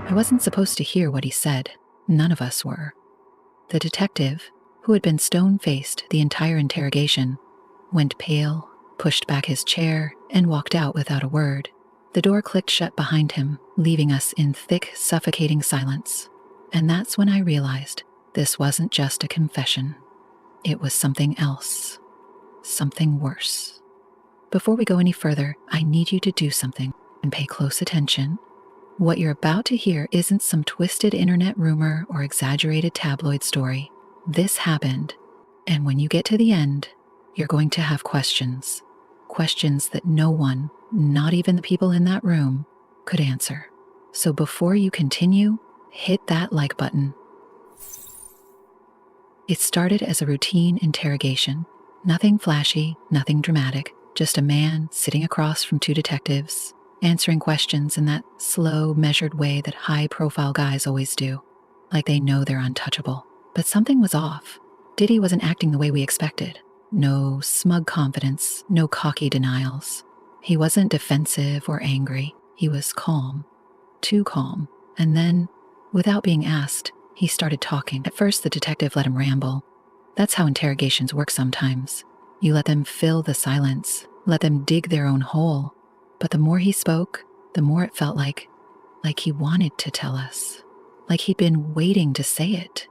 I wasn't supposed to hear what he said. None of us were. The detective, who had been stone-faced the entire interrogation, went pale, pushed back his chair, and walked out without a word. The door clicked shut behind him, leaving us in thick, suffocating silence. And that's when I realized this wasn't just a confession. It was something else. Something worse. Before we go any further, I need you to do something and pay close attention. What you're about to hear isn't some twisted internet rumor or exaggerated tabloid story. This happened, and when you get to the end, you're going to have questions. Questions that no one, not even the people in that room, could answer. So before you continue, hit that like button. It started as a routine interrogation. Nothing flashy, nothing dramatic, just a man sitting across from two detectives, answering questions in that slow, measured way that high-profile guys always do, like they know they're untouchable. But something was off. Diddy wasn't acting the way we expected. No smug confidence, no cocky denials. He wasn't defensive or angry. He was calm, too calm. And then, without being asked, he started talking. At first, the detective let him ramble. That's how interrogations work sometimes. You let them fill the silence, let them dig their own hole. But the more he spoke, the more it felt like he wanted to tell us, like he'd been waiting to say it.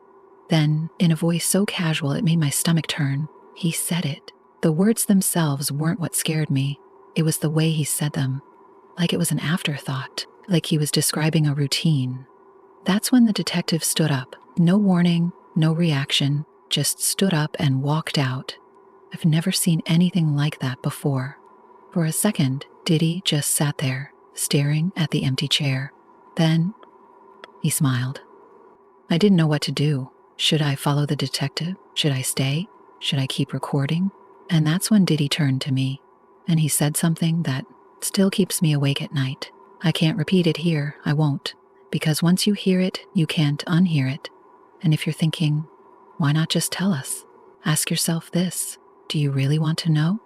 Then, in a voice so casual it made my stomach turn, he said it. The words themselves weren't what scared me. It was the way he said them, like it was an afterthought, like he was describing a routine. That's when the detective stood up. No warning, no reaction, just stood up and walked out. I've never seen anything like that before. For a second, Diddy just sat there, staring at the empty chair. Then, he smiled. I didn't know what to do. Should I follow the detective? Should I stay? Should I keep recording? And that's when Diddy turned to me, and he said something that still keeps me awake at night. I can't repeat it here, I won't, because once you hear it, you can't unhear it. And if you're thinking, why not just tell us? Ask yourself this, do you really want to know?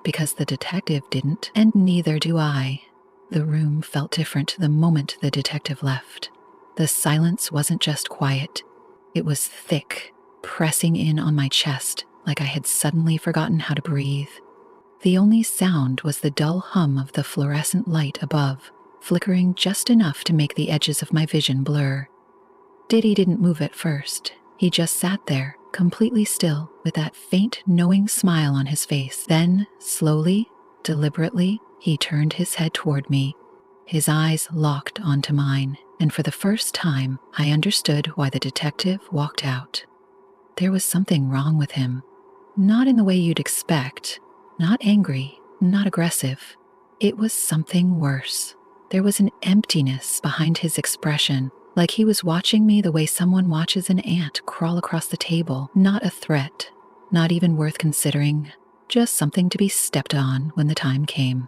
Because the detective didn't, and neither do I. The room felt different the moment the detective left. The silence wasn't just quiet. It was thick, pressing in on my chest like I had suddenly forgotten how to breathe. The only sound was the dull hum of the fluorescent light above, flickering just enough to make the edges of my vision blur. Diddy didn't move at first. He just sat there, completely still, with that faint, knowing smile on his face. Then, slowly, deliberately, he turned his head toward me. His eyes locked onto mine, and for the first time, I understood why the detective walked out. There was something wrong with him. Not in the way you'd expect. Not angry, not aggressive. It was something worse. There was an emptiness behind his expression, like he was watching me the way someone watches an ant crawl across the table. Not a threat, not even worth considering, just something to be stepped on when the time came.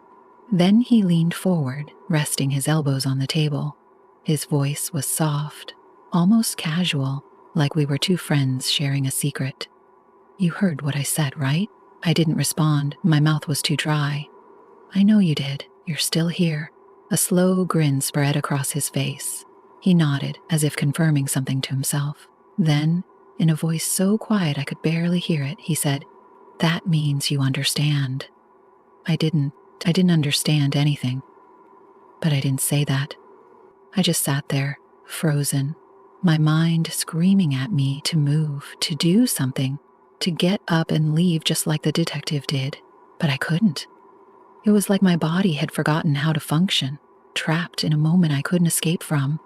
Then he leaned forward, resting his elbows on the table. His voice was soft, almost casual, like we were two friends sharing a secret. You heard what I said, right? I didn't respond. My mouth was too dry. I know you did. You're still here. A slow grin spread across his face. He nodded, as if confirming something to himself. Then, in a voice so quiet I could barely hear it, he said, "That means you understand." I didn't understand anything. But I didn't say that. I just sat there, frozen, my mind screaming at me to move, to do something, to get up and leave just like the detective did. But I couldn't. It was like my body had forgotten how to function, trapped in a moment I couldn't escape from.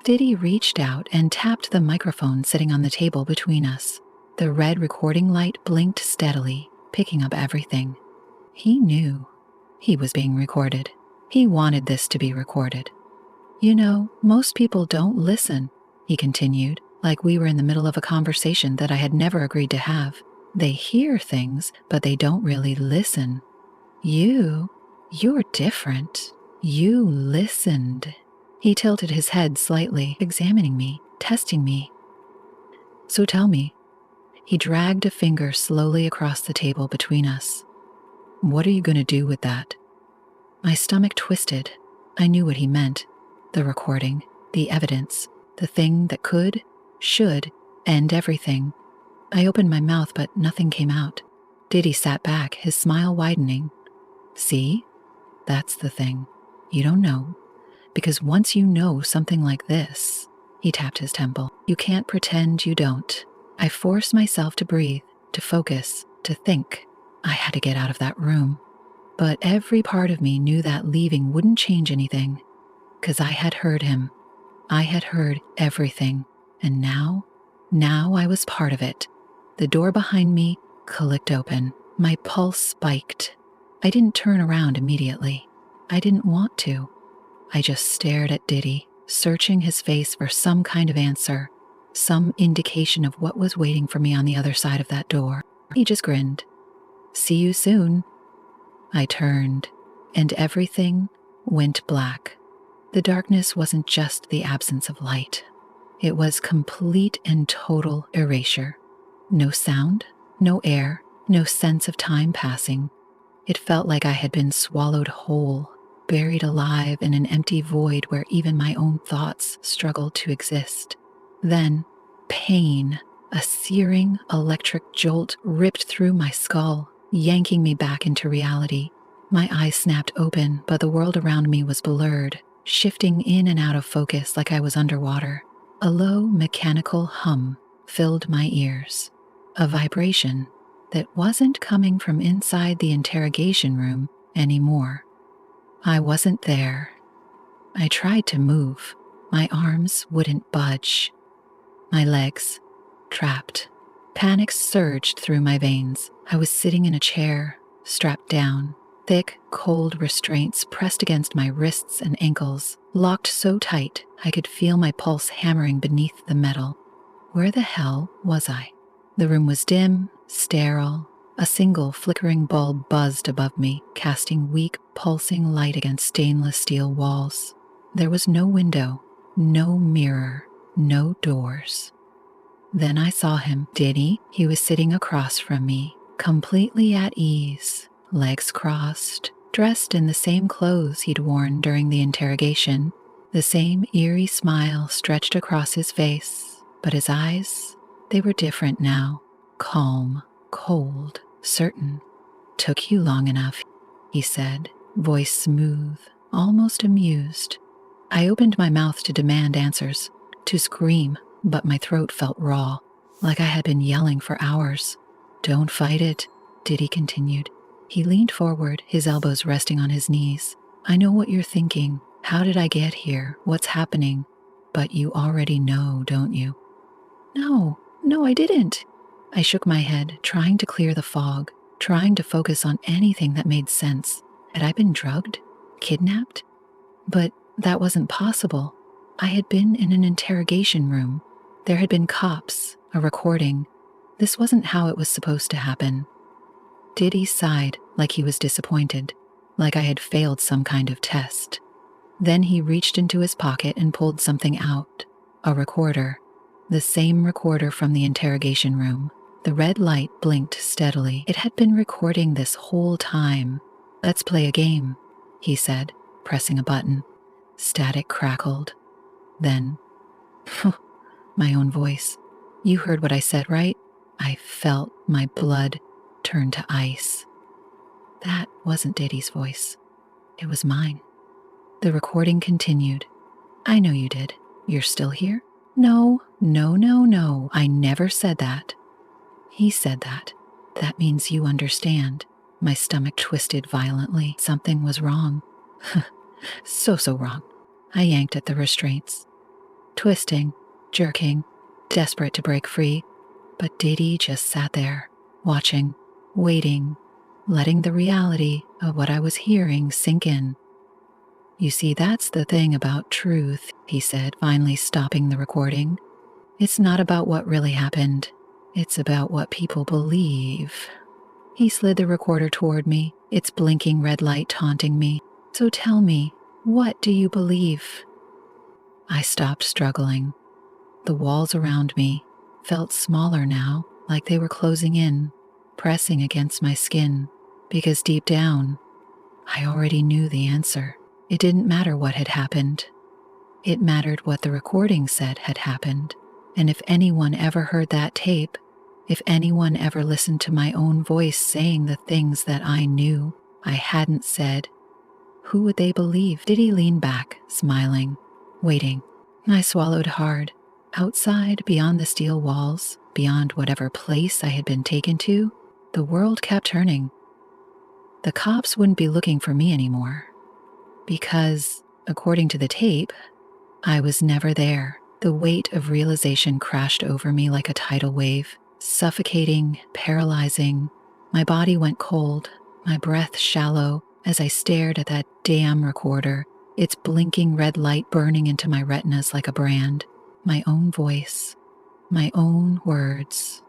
Diddy reached out and tapped the microphone sitting on the table between us. The red recording light blinked steadily, picking up everything. He knew. He was being recorded. He wanted this to be recorded. You know, most people don't listen, he continued, like we were in the middle of a conversation that I had never agreed to have. They hear things, but they don't really listen. You're different. You listened. He tilted his head slightly, examining me, testing me. So tell me. He dragged a finger slowly across the table between us. What are you going to do with that? My stomach twisted. I knew what he meant. The recording. the evidence, the thing that could, should, end everything. I opened my mouth, but nothing came out. Diddy sat back, his smile widening. See? That's the thing. You don't know. Because once you know something like this, he tapped his temple, you can't pretend you don't. I forced myself to breathe, to focus, to think. I had to get out of that room. But every part of me knew that leaving wouldn't change anything. Because I had heard him. I had heard everything. And now I was part of it. The door behind me clicked open. My pulse spiked. I didn't turn around immediately. I didn't want to. I just stared at Diddy, searching his face for some kind of answer, some indication of what was waiting for me on the other side of that door. He just grinned. See you soon. I turned, and everything went black. The darkness wasn't just the absence of light. It was complete and total erasure. No sound, no air, no sense of time passing. It felt like I had been swallowed whole, buried alive in an empty void where even my own thoughts struggled to exist. Then, pain, a searing electric jolt ripped through my skull, yanking me back into reality. My eyes snapped open, but the world around me was blurred, shifting in and out of focus like I was underwater. A low, mechanical hum filled my ears, a vibration that wasn't coming from inside the interrogation room anymore. I wasn't there. I tried to move. My arms wouldn't budge. My legs, trapped. Panic surged through my veins. I was sitting in a chair, strapped down. Thick, cold restraints pressed against my wrists and ankles, locked so tight I could feel my pulse hammering beneath the metal. Where the hell was I? The room was dim, sterile. A single flickering bulb buzzed above me, casting weak, pulsing light against stainless steel walls. There was no window, no mirror, no doors. Then I saw him, Diddy. He was sitting across from me, completely at ease, legs crossed, dressed in the same clothes he'd worn during the interrogation. The same eerie smile stretched across his face, but his eyes, they were different now, calm, cold, certain. Took you long enough, he said, voice smooth, almost amused. I opened my mouth to demand answers, to scream, but my throat felt raw, like I had been yelling for hours. Don't fight it, Diddy continued. He leaned forward, his elbows resting on his knees. I know what you're thinking. How did I get here? What's happening? But you already know, don't you? No, I didn't. I shook my head, trying to clear the fog, trying to focus on anything that made sense. Had I been drugged? Kidnapped? But that wasn't possible. I had been in an interrogation room. There had been cops, a recording. This wasn't how it was supposed to happen. Diddy sighed like he was disappointed, like I had failed some kind of test. Then he reached into his pocket and pulled something out, a recorder, the same recorder from the interrogation room. The red light blinked steadily. It had been recording this whole time. Let's play a game, he said, pressing a button. Static crackled. Then, my own voice. You heard what I said, right? I felt my blood turn to ice. That wasn't Diddy's voice. It was mine. The recording continued. I know you did. You're still here? No. I never said that. He said that. That means you understand. My stomach twisted violently. Something was wrong. So wrong. I yanked at the restraints. Twisting, jerking, desperate to break free. But Diddy just sat there, watching, waiting, letting the reality of what I was hearing sink in. You see, that's the thing about truth, he said, finally stopping the recording. It's not about what really happened. It's about what people believe. He slid the recorder toward me, its blinking red light taunting me. So tell me, what do you believe? I stopped struggling. The walls around me felt smaller now, like they were closing in, pressing against my skin, because deep down, I already knew the answer. It didn't matter what had happened. It mattered what the recording said had happened. And if anyone ever heard that tape, if anyone ever listened to my own voice saying the things that I knew I hadn't said, who would they believe? Diddy leaned back, smiling, waiting. I swallowed hard. Outside, beyond the steel walls, beyond whatever place I had been taken to, the world kept turning. The cops wouldn't be looking for me anymore. Because, according to the tape, I was never there. The weight of realization crashed over me like a tidal wave, suffocating, paralyzing. My body went cold, my breath shallow, as I stared at that damn recorder, its blinking red light burning into my retinas like a brand. My own voice, my own words.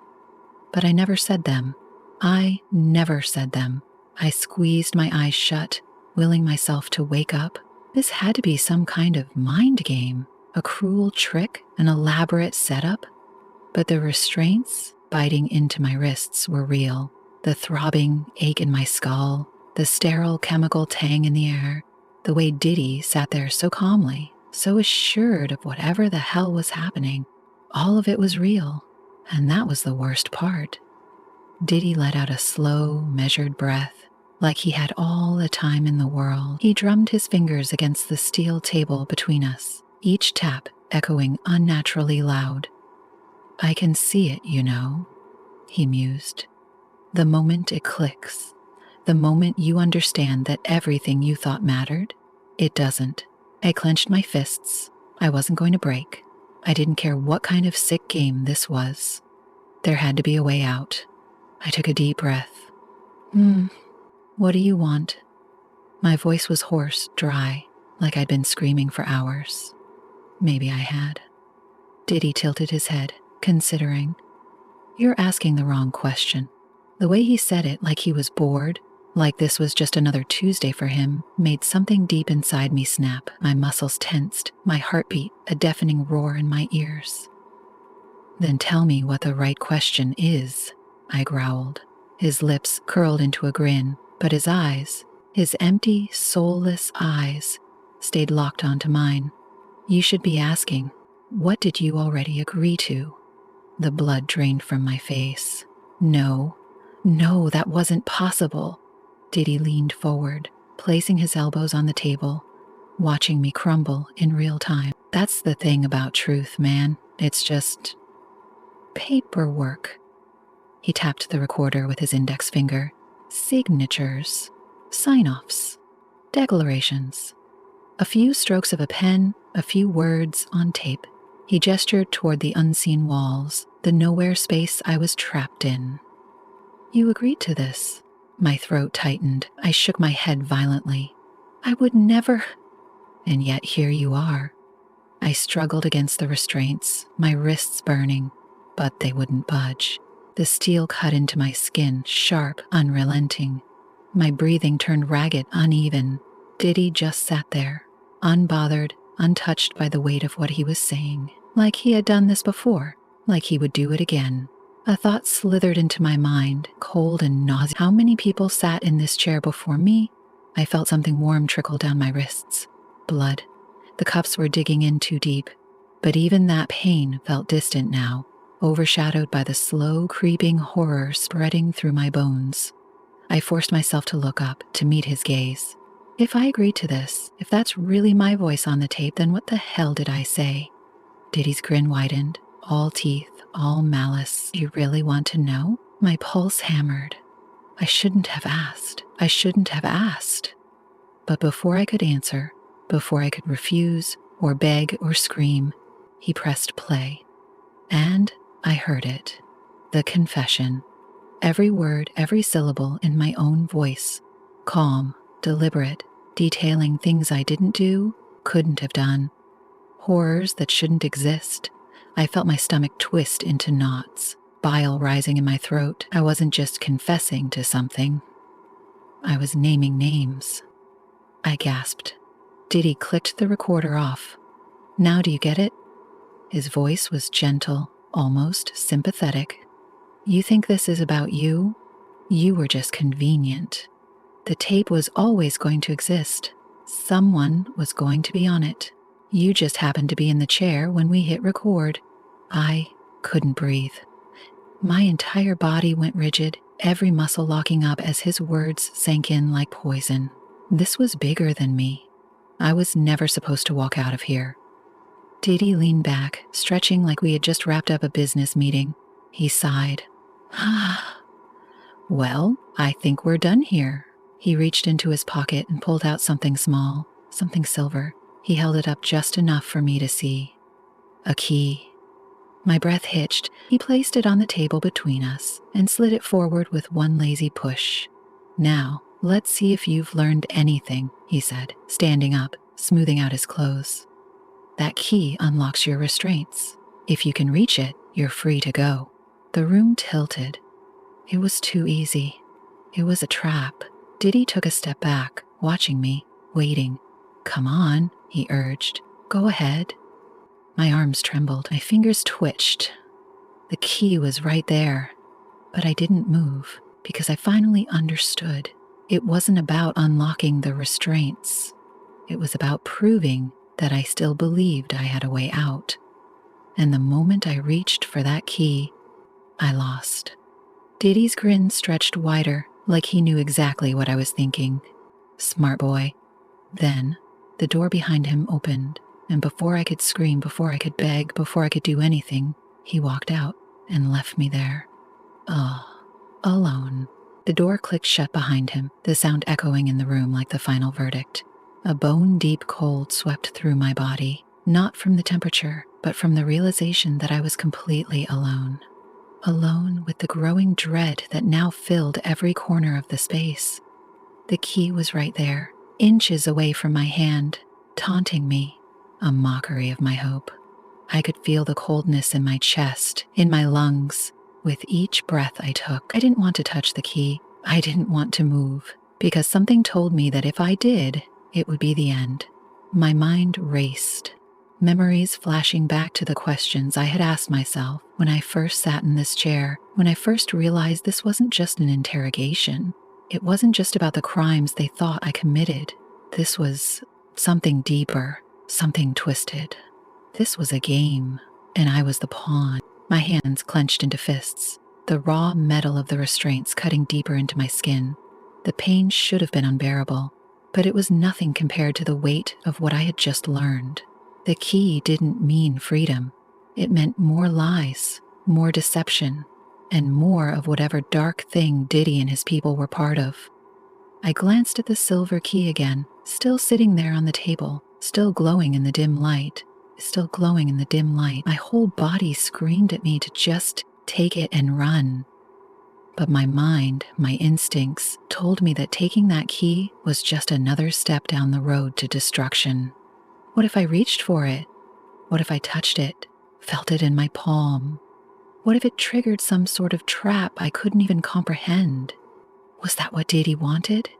But I never said them. I never said them. I squeezed my eyes shut, willing myself to wake up. This had to be some kind of mind game, a cruel trick, an elaborate setup. But the restraints biting into my wrists were real. The throbbing ache in my skull, the sterile chemical tang in the air, the way Diddy sat there so calmly, so assured of whatever the hell was happening. All of it was real, and that was the worst part. Diddy let out a slow, measured breath, like he had all the time in the world. He drummed his fingers against the steel table between us, each tap echoing unnaturally loud. "I can see it, you know," he mused. "The moment it clicks, the moment you understand that everything you thought mattered, it doesn't." I clenched my fists. I wasn't going to break. I didn't care what kind of sick game this was. There had to be a way out. I took a deep breath. What do you want?" My voice was hoarse, dry, like I'd been screaming for hours. Maybe I had. Diddy tilted his head, considering. "You're asking the wrong question." The way he said it, like he was bored, like this was just another Tuesday for him, made something deep inside me snap. My muscles tensed, my heartbeat a deafening roar in my ears. "Then tell me what the right question is," I growled. His lips curled into a grin, but his eyes, his empty, soulless eyes, stayed locked onto mine. "You should be asking, what did you already agree to?" The blood drained from my face. No, that wasn't possible. Diddy leaned forward, placing his elbows on the table, watching me crumble in real time. "That's the thing about truth, man. It's just paperwork." He tapped the recorder with his index finger. "Signatures, sign-offs, declarations. A few strokes of a pen, a few words on tape." He gestured toward the unseen walls, the nowhere space I was trapped in. "You agreed to this." My throat tightened. I shook my head violently. "I would never." "And yet here you are." I struggled against the restraints, my wrists burning, but they wouldn't budge. The steel cut into my skin, sharp, unrelenting. My breathing turned ragged, uneven. Diddy just sat there, unbothered, untouched by the weight of what he was saying. Like he had done this before, like he would do it again. A thought slithered into my mind, cold and nauseous. How many people sat in this chair before me? I felt something warm trickle down my wrists. Blood. The cuffs were digging in too deep, but even that pain felt distant now, overshadowed by the slow, creeping horror spreading through my bones. I forced myself to look up, to meet his gaze. If I agreed to this, if that's really my voice on the tape, then what the hell did I say? Diddy's grin widened, all teeth, all malice. "You really want to know?" My pulse hammered. I shouldn't have asked. I shouldn't have asked. But before I could answer, before I could refuse or beg or scream, he pressed play. And I heard it. The confession. Every word, every syllable in my own voice. Calm, deliberate, detailing things I didn't do, couldn't have done. Horrors that shouldn't exist. I felt my stomach twist into knots, bile rising in my throat. I wasn't just confessing to something. I was naming names. I gasped. Diddy clicked the recorder off. "Now do you get it?" His voice was gentle, almost sympathetic. "You think this is about you? You were just convenient. The tape was always going to exist. Someone was going to be on it. You just happened to be in the chair when we hit record. I couldn't breathe. My entire body went rigid, every muscle locking up as his words sank in like poison. This was bigger than me. I was never supposed to walk out of here. Diddy leaned back, stretching like we had just wrapped up a business meeting. He sighed. Well, I think we're done here. He reached into his pocket and pulled out something small, something silver. He held it up just enough for me to see. A key. My breath hitched. He placed it on the table between us and slid it forward with one lazy push. Now, let's see if you've learned anything, he said, standing up, smoothing out his clothes. That key unlocks your restraints. If you can reach it, you're free to go. The room tilted. It was too easy. It was a trap. Diddy took a step back, watching me, waiting. Come on, he urged. Go ahead. My arms trembled. My fingers twitched. The key was right there. But I didn't move because I finally understood. It wasn't about unlocking the restraints. It was about proving that I still believed I had a way out. And the moment I reached for that key, I lost. Diddy's grin stretched wider, like he knew exactly what I was thinking. Smart boy. Then, the door behind him opened, and before I could scream, before I could beg, before I could do anything, he walked out and left me there. Alone. The door clicked shut behind him, the sound echoing in the room like the final verdict. A bone-deep cold swept through my body, not from the temperature, but from the realization that I was completely alone. Alone with the growing dread that now filled every corner of the space. The key was right there, inches away from my hand, taunting me, a mockery of my hope. I could feel the coldness in my chest, in my lungs. With each breath I took, I didn't want to touch the key. I didn't want to move, because something told me that if I did, it would be the end. My mind raced, memories flashing back to the questions I had asked myself when I first sat in this chair, when I first realized this wasn't just an interrogation. It wasn't just about the crimes they thought I committed. This was something deeper, something twisted. This was a game, and I was the pawn. My hands clenched into fists, the raw metal of the restraints cutting deeper into my skin. The pain should have been unbearable, but it was nothing compared to the weight of what I had just learned. The key didn't mean freedom. It meant more lies, more deception, and more of whatever dark thing Diddy and his people were part of. I glanced at the silver key again, still sitting there on the table, still glowing in the dim light. My whole body screamed at me to just take it and run. But my mind, my instincts, told me that taking that key was just another step down the road to destruction. What if I reached for it? What if I touched it, felt it in my palm? What if it triggered some sort of trap I couldn't even comprehend? Was that what Diddy wanted?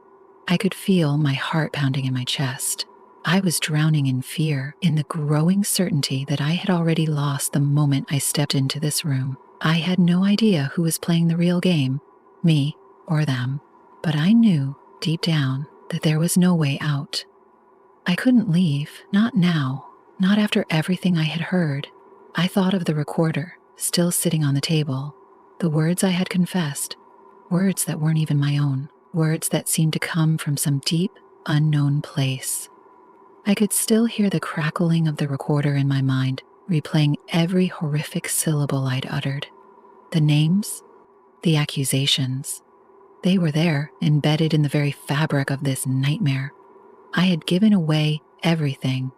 I could feel my heart pounding in my chest. I was drowning in fear, in the growing certainty that I had already lost the moment I stepped into this room. I had no idea who was playing the real game, me or them, but I knew, deep down, that there was no way out. I couldn't leave, not now, not after everything I had heard. I thought of the recorder, still sitting on the table, the words I had confessed, words that weren't even my own, words that seemed to come from some deep, unknown place. I could still hear the crackling of the recorder in my mind, replaying every horrific syllable I'd uttered. The names, the accusations, they were there, embedded in the very fabric of this nightmare. I had given away everything,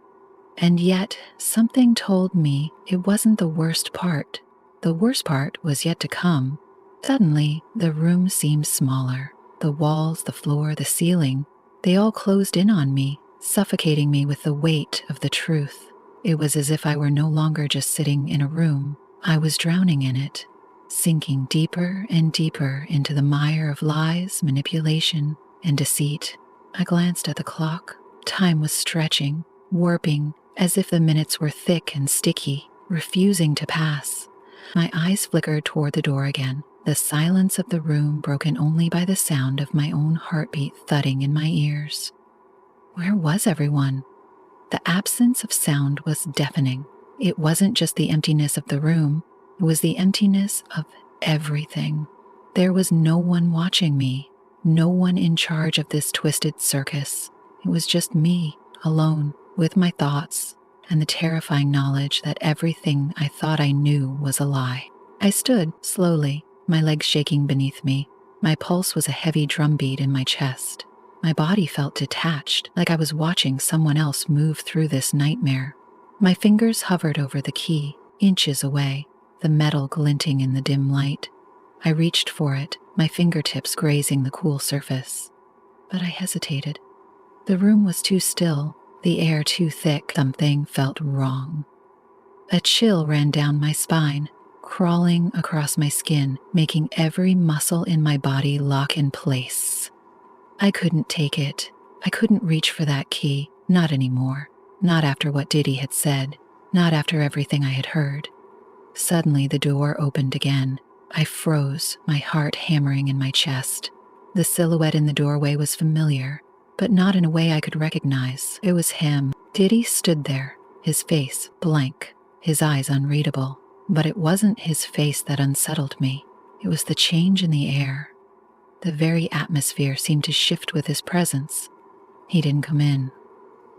and yet something told me it wasn't the worst part. The worst part was yet to come. Suddenly, the room seemed smaller. The walls, the floor, the ceiling, they all closed in on me, suffocating me with the weight of the truth. It was as if I were no longer just sitting in a room. I was drowning in it, sinking deeper and deeper into the mire of lies, manipulation, and deceit. I glanced at the clock. Time was stretching, warping, as if the minutes were thick and sticky, refusing to pass. My eyes flickered toward the door again, the silence of the room broken only by the sound of my own heartbeat thudding in my ears. Where was everyone? The absence of sound was deafening. It wasn't just the emptiness of the room, it was the emptiness of everything. There was no one watching me, no one in charge of this twisted circus. It was just me, alone, with my thoughts, and the terrifying knowledge that everything I thought I knew was a lie. I stood, slowly, my legs shaking beneath me. My pulse was a heavy drumbeat in my chest. My body felt detached, like I was watching someone else move through this nightmare. My fingers hovered over the key, inches away, the metal glinting in the dim light. I reached for it, my fingertips grazing the cool surface. But I hesitated. The room was too still, the air too thick. Something felt wrong. A chill ran down my spine, crawling across my skin, making every muscle in my body lock in place. I couldn't take it. I couldn't reach for that key, not anymore. Not after what Diddy had said, not after everything I had heard. Suddenly the door opened again. I froze, my heart hammering in my chest. The silhouette in the doorway was familiar, but not in a way I could recognize. It was him. Diddy stood there, his face blank, his eyes unreadable. But it wasn't his face that unsettled me. It was the change in the air. The very atmosphere seemed to shift with his presence. He didn't come in.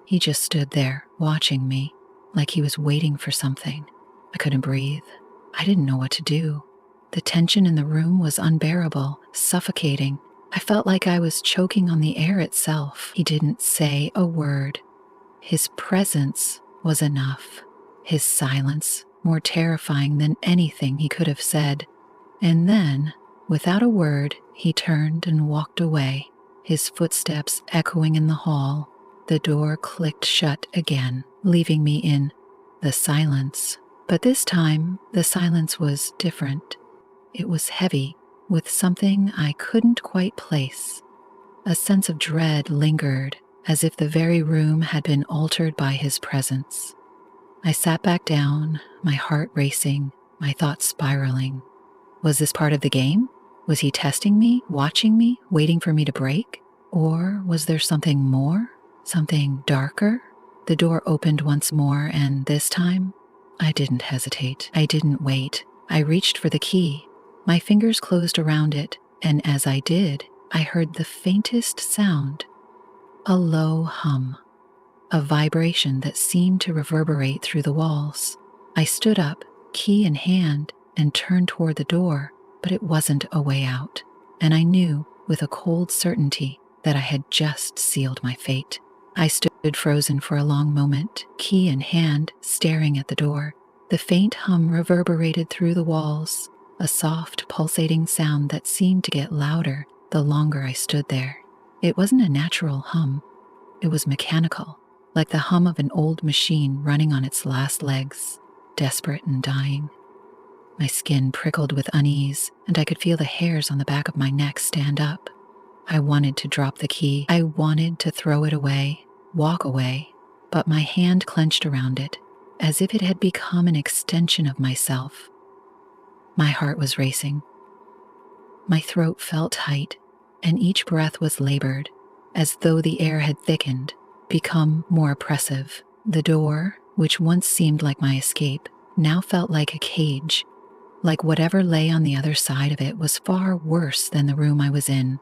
He just stood there, watching me, like he was waiting for something. I couldn't breathe. I didn't know what to do. The tension in the room was unbearable, suffocating. I felt like I was choking on the air itself. He didn't say a word. His presence was enough. His silence, more terrifying than anything he could have said. And then, without a word, he turned and walked away, his footsteps echoing in the hall. The door clicked shut again, leaving me in the silence. But this time, the silence was different. It was heavy, with something I couldn't quite place. A sense of dread lingered, as if the very room had been altered by his presence. I sat back down, my heart racing, my thoughts spiraling. Was this part of the game? Was he testing me, watching me, waiting for me to break? Or was there something more? Something darker? The door opened once more, and this time, I didn't hesitate. I didn't wait. I reached for the key. My fingers closed around it, and as I did, I heard the faintest sound. A low hum. A vibration that seemed to reverberate through the walls. I stood up, key in hand, and turned toward the door, but it wasn't a way out, and I knew, with a cold certainty, that I had just sealed my fate. I stood frozen for a long moment, key in hand, staring at the door. The faint hum reverberated through the walls, a soft, pulsating sound that seemed to get louder the longer I stood there. It wasn't a natural hum. It was mechanical, like the hum of an old machine running on its last legs, desperate and dying. My skin prickled with unease, and I could feel the hairs on the back of my neck stand up. I wanted to drop the key. I wanted to throw it away, walk away, but my hand clenched around it, as if it had become an extension of myself. My heart was racing. My throat felt tight, and each breath was labored, as though the air had thickened, become more oppressive. The door, which once seemed like my escape, now felt like a cage, like whatever lay on the other side of it was far worse than the room I was in.